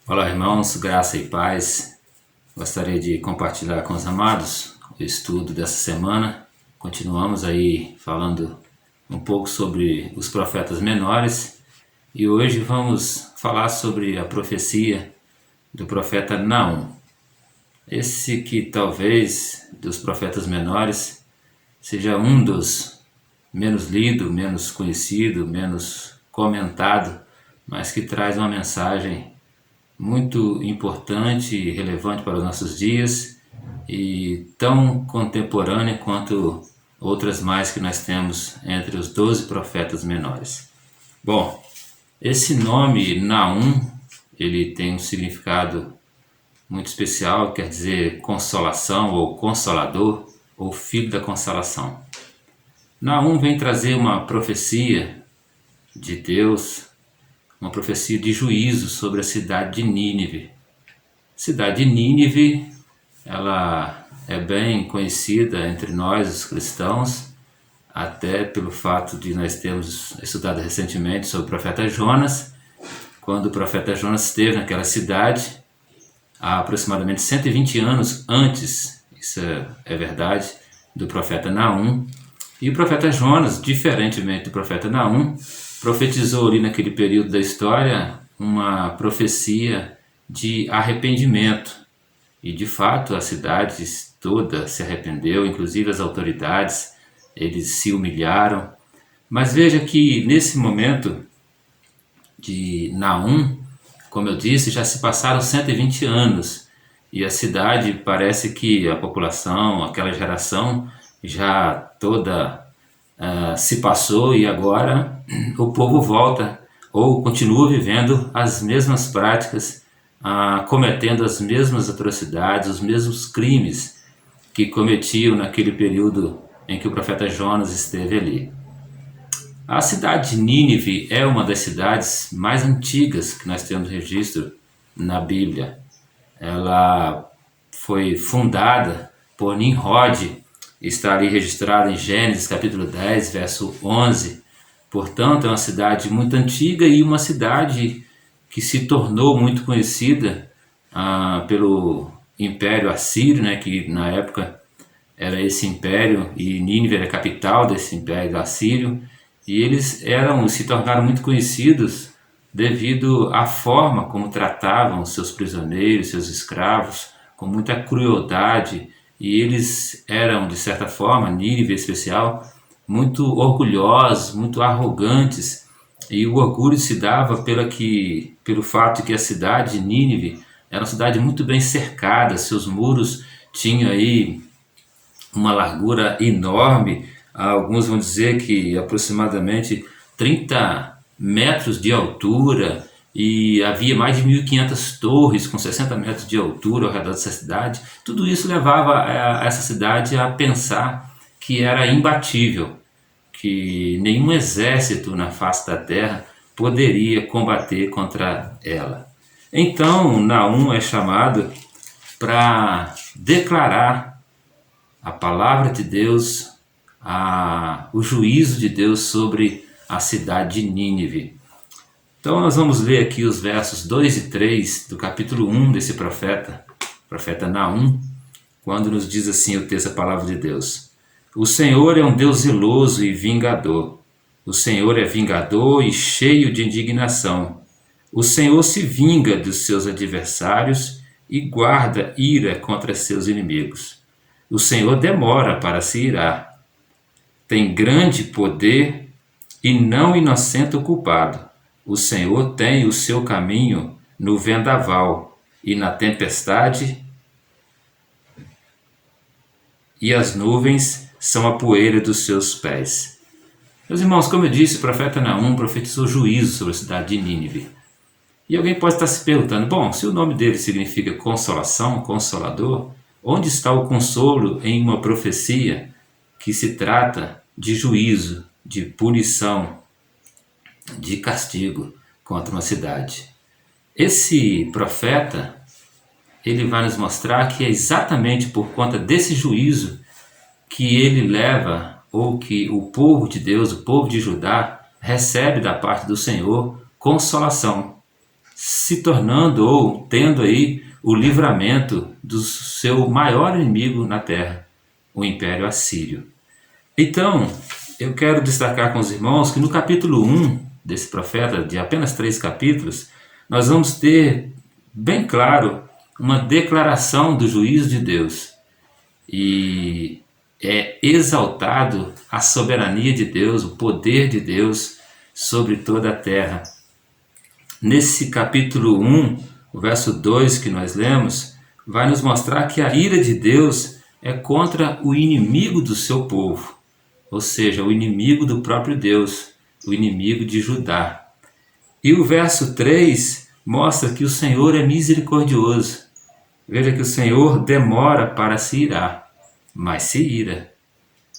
Olá, irmãos, graça e paz. Gostaria de compartilhar com os amados o estudo dessa semana. Continuamos aí falando um pouco sobre os profetas menores e hoje vamos falar sobre a profecia do profeta Naum. Esse que talvez dos profetas menores seja um dos menos lido, menos conhecido, menos comentado, mas que traz uma mensagem muito importante e relevante para os nossos dias e tão contemporânea quanto outras mais que nós temos entre os 12 profetas menores. Bom, esse nome Naum, ele tem um significado muito especial, quer dizer consolação ou consolador ou filho da consolação. Naum vem trazer uma profecia de Deus, uma profecia de juízo sobre a cidade de Nínive. A cidade de Nínive, ela é bem conhecida entre nós, os cristãos, até pelo fato de nós termos estudado recentemente sobre o profeta Jonas, quando o profeta Jonas esteve naquela cidade, há aproximadamente 120 anos antes, isso é verdade, do profeta Naum. E o profeta Jonas, diferentemente do profeta Naum, profetizou ali naquele período da história uma profecia de arrependimento. E de fato a cidade toda se arrependeu, inclusive as autoridades, eles se humilharam. Mas veja que nesse momento de Naum, como eu disse, já se passaram 120 anos e a cidade parece que a população, aquela geração já toda se passou e agora o povo volta ou continua vivendo as mesmas práticas, cometendo as mesmas atrocidades, os mesmos crimes que cometiam naquele período em que o profeta Jonas esteve ali. A cidade de Nínive é uma das cidades mais antigas que nós temos registro na Bíblia. Ela foi fundada por Nimrod, está ali registrada em Gênesis capítulo 10, verso 11. Portanto, é uma cidade muito antiga e uma cidade que se tornou muito conhecida pelo Império Assírio, né, que na época era esse império, e Nínive era a capital desse Império Assírio, e eles se tornaram muito conhecidos devido à forma como tratavam seus prisioneiros, seus escravos, com muita crueldade, e eles eram, de certa forma, Nínive em especial, muito orgulhosos, muito arrogantes, e o orgulho se dava pelo fato que a cidade de Nínive era uma cidade muito bem cercada, seus muros tinham aí uma largura enorme, alguns vão dizer que aproximadamente 30 metros de altura, e havia mais de 1.500 torres com 60 metros de altura ao redor dessa cidade. Tudo isso levava essa cidade a pensar que era imbatível, que nenhum exército na face da terra poderia combater contra ela. Então Naum é chamado para declarar a palavra de Deus, o juízo de Deus sobre a cidade de Nínive. Então nós vamos ler aqui os versos 2 e 3 do capítulo 1 desse profeta Naum, quando nos diz assim o texto, a palavra de Deus. O Senhor é um Deus zeloso e vingador. O Senhor é vingador e cheio de indignação. O Senhor se vinga dos seus adversários e guarda ira contra seus inimigos. O Senhor demora para se irar. Tem grande poder e não inocenta o culpado. O Senhor tem o seu caminho no vendaval e na tempestade, e as nuvens são a poeira dos seus pés. Meus irmãos, como eu disse, o profeta Naum profetizou juízo sobre a cidade de Nínive. E alguém pode estar se perguntando, bom, se o nome dele significa consolação, consolador, onde está o consolo em uma profecia que se trata de juízo, de punição, de castigo contra uma cidade? Esse profeta, ele vai nos mostrar que é exatamente por conta desse juízo que ele leva, ou que o povo de Deus, o povo de Judá, recebe da parte do Senhor consolação. se tornando ou tendo aí o livramento do seu maior inimigo na terra, o Império Assírio. Então, eu quero destacar com os irmãos que no capítulo 1 desse profeta, de apenas 3 capítulos, nós vamos ter bem claro uma declaração do juízo de Deus. E é exaltado a soberania de Deus, o poder de Deus sobre toda a terra. Nesse capítulo 1, o verso 2 que nós lemos, vai nos mostrar que a ira de Deus é contra o inimigo do seu povo, ou seja, o inimigo do próprio Deus, o inimigo de Judá. E o verso 3 mostra que o Senhor é misericordioso. Veja que o Senhor demora para se irar, mas se ira.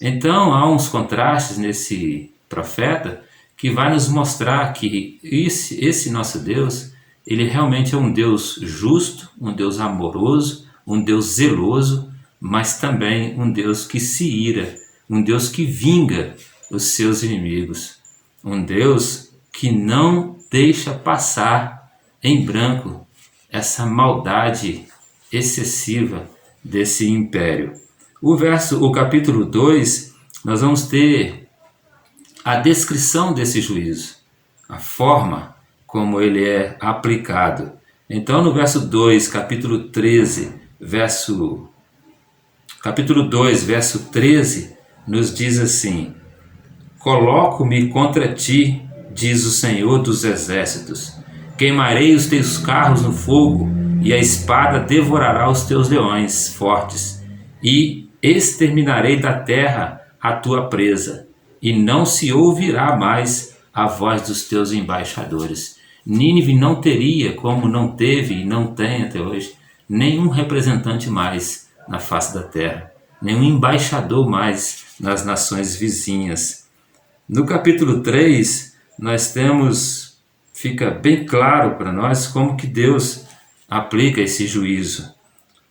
Então há uns contrastes nesse profeta que vai nos mostrar que esse nosso Deus, ele realmente é um Deus justo, um Deus amoroso, um Deus zeloso, mas também um Deus que se ira, um Deus que vinga os seus inimigos, um Deus que não deixa passar em branco essa maldade excessiva desse império. O capítulo 2, nós vamos ter a descrição desse juízo, a forma como ele é aplicado. Então, no verso 2, capítulo 2, verso 13, nos diz assim: Coloco-me contra ti, diz o Senhor dos Exércitos, queimarei os teus carros no fogo, e a espada devorará os teus leões fortes, e exterminarei da terra a tua presa, e não se ouvirá mais a voz dos teus embaixadores. Nínive não teria, como não teve e não tem até hoje, nenhum representante mais na face da terra, nenhum embaixador mais nas nações vizinhas. No capítulo 3, fica bem claro para nós como que Deus aplica esse juízo.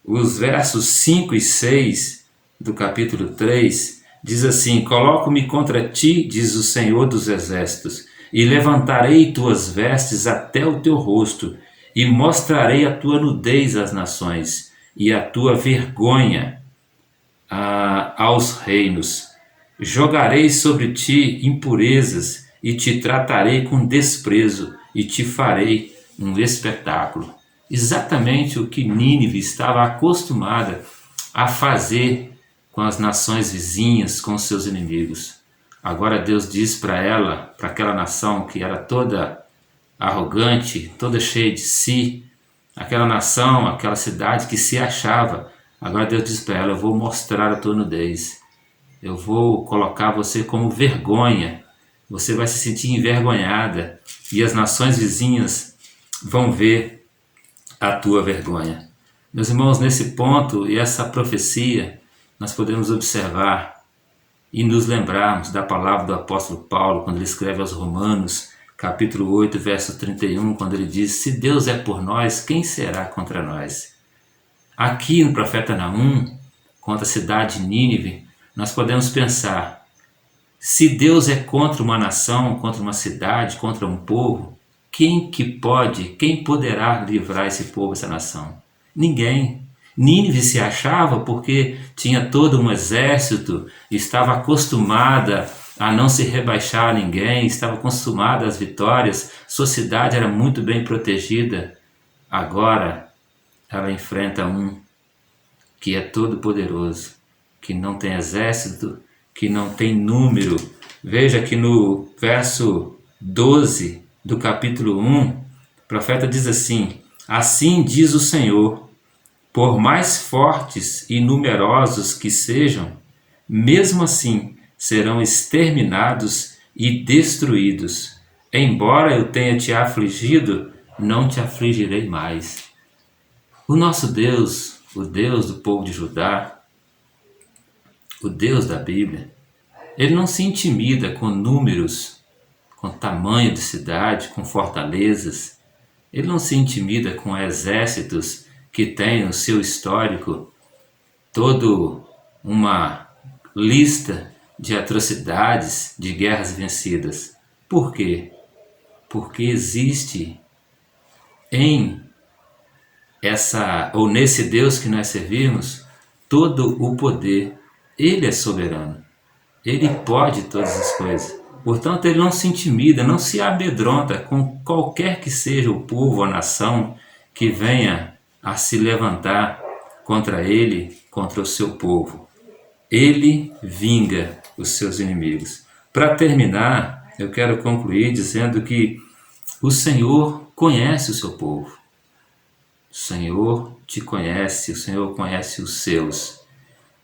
Os versos 5 e 6 do capítulo 3 diz assim: Coloco-me contra ti, diz o Senhor dos Exércitos, e levantarei tuas vestes até o teu rosto, e mostrarei a tua nudez às nações, e a tua vergonha aos reinos. Jogarei sobre ti impurezas, e te tratarei com desprezo, e te farei um espetáculo. Exatamente o que Nínive estava acostumada a fazer com as nações vizinhas, com seus inimigos. Agora Deus diz para ela, para aquela nação que era toda arrogante, toda cheia de si, aquela nação, aquela cidade que se achava, agora Deus diz para ela: eu vou mostrar a tua nudez, eu vou colocar você como vergonha, você vai se sentir envergonhada, e as nações vizinhas vão ver a tua vergonha. Meus irmãos, nesse ponto e essa profecia, nós podemos observar e nos lembrarmos da palavra do apóstolo Paulo, quando ele escreve aos Romanos, capítulo 8, verso 31, quando ele diz: se Deus é por nós, quem será contra nós? Aqui no profeta Naum, contra a cidade de Nínive, nós podemos pensar: se Deus é contra uma nação, contra uma cidade, contra um povo, quem poderá livrar esse povo, essa nação? Ninguém. Nínive se achava porque tinha todo um exército, estava acostumada a não se rebaixar a ninguém, estava acostumada às vitórias, sua cidade era muito bem protegida. Agora ela enfrenta um que é todo poderoso, que não tem exército, que não tem número. Veja que no verso 12 do capítulo 1, o profeta diz assim: assim diz o Senhor, por mais fortes e numerosos que sejam, mesmo assim serão exterminados e destruídos. Embora eu tenha te afligido, não te afligirei mais. O nosso Deus, o Deus do povo de Judá, o Deus da Bíblia, ele não se intimida com números, com tamanho de cidade, com fortalezas. Ele não se intimida com exércitos que tem no seu histórico toda uma lista de atrocidades, de guerras vencidas. Por quê? Porque existe nesse Deus que nós servimos, todo o poder. Ele é soberano. Ele pode todas as coisas. Portanto, ele não se intimida, não se amedronta com qualquer que seja o povo ou a nação que venha a se levantar contra ele, contra o seu povo. Ele vinga os seus inimigos. Para terminar, eu quero concluir dizendo que o Senhor conhece o seu povo. O Senhor te conhece, o Senhor conhece os seus.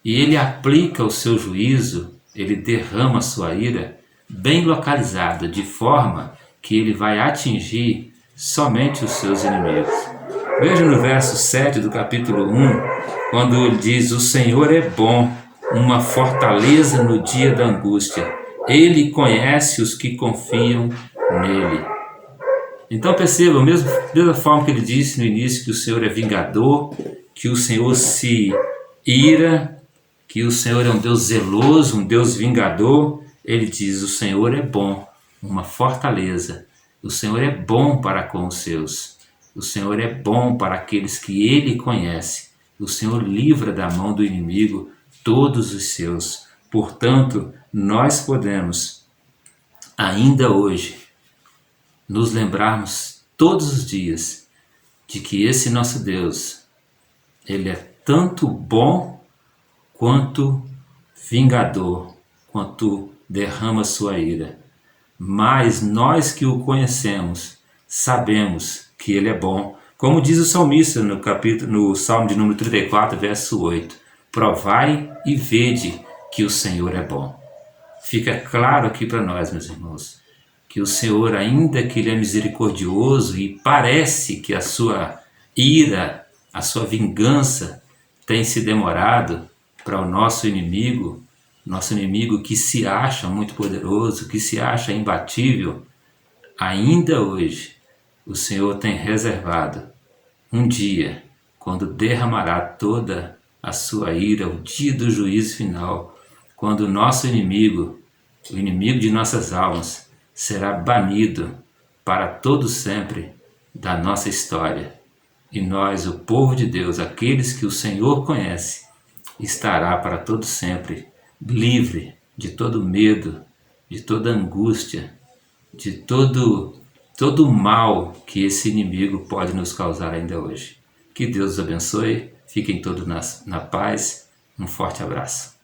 E Ele aplica o seu juízo, Ele derrama a sua ira bem localizada, de forma que Ele vai atingir somente os seus inimigos. Veja no verso 7 do capítulo 1, quando ele diz: o Senhor é bom, uma fortaleza no dia da angústia. Ele conhece os que confiam nele. Então perceba, mesma forma que ele disse no início que o Senhor é vingador, que o Senhor se ira, que o Senhor é um Deus zeloso, um Deus vingador, ele diz: o Senhor é bom, uma fortaleza. O Senhor é bom para com os seus. O Senhor é bom para aqueles que ele conhece. O Senhor livra da mão do inimigo todos os seus. Portanto, nós podemos, ainda hoje, nos lembrarmos todos os dias de que esse nosso Deus, ele é tanto bom quanto vingador, quanto derrama sua ira. Mas nós que o conhecemos, sabemos que ele é bom. Como diz o salmista no Salmo de número 34, verso 8: provai e vede que o Senhor é bom. Fica claro aqui para nós, meus irmãos, que o Senhor, ainda que ele é misericordioso e parece que a sua ira, a sua vingança tem se demorado para o nosso inimigo que se acha muito poderoso, que se acha imbatível, ainda hoje o Senhor tem reservado um dia quando derramará toda a sua ira, o dia do juízo final, quando o nosso inimigo, o inimigo de nossas almas, será banido para todo sempre da nossa história. E nós, o povo de Deus, aqueles que o Senhor conhece, estará para todo sempre livre de todo medo, de toda angústia, de todo mal que esse inimigo pode nos causar ainda hoje. Que Deus os abençoe, fiquem todos na paz, um forte abraço.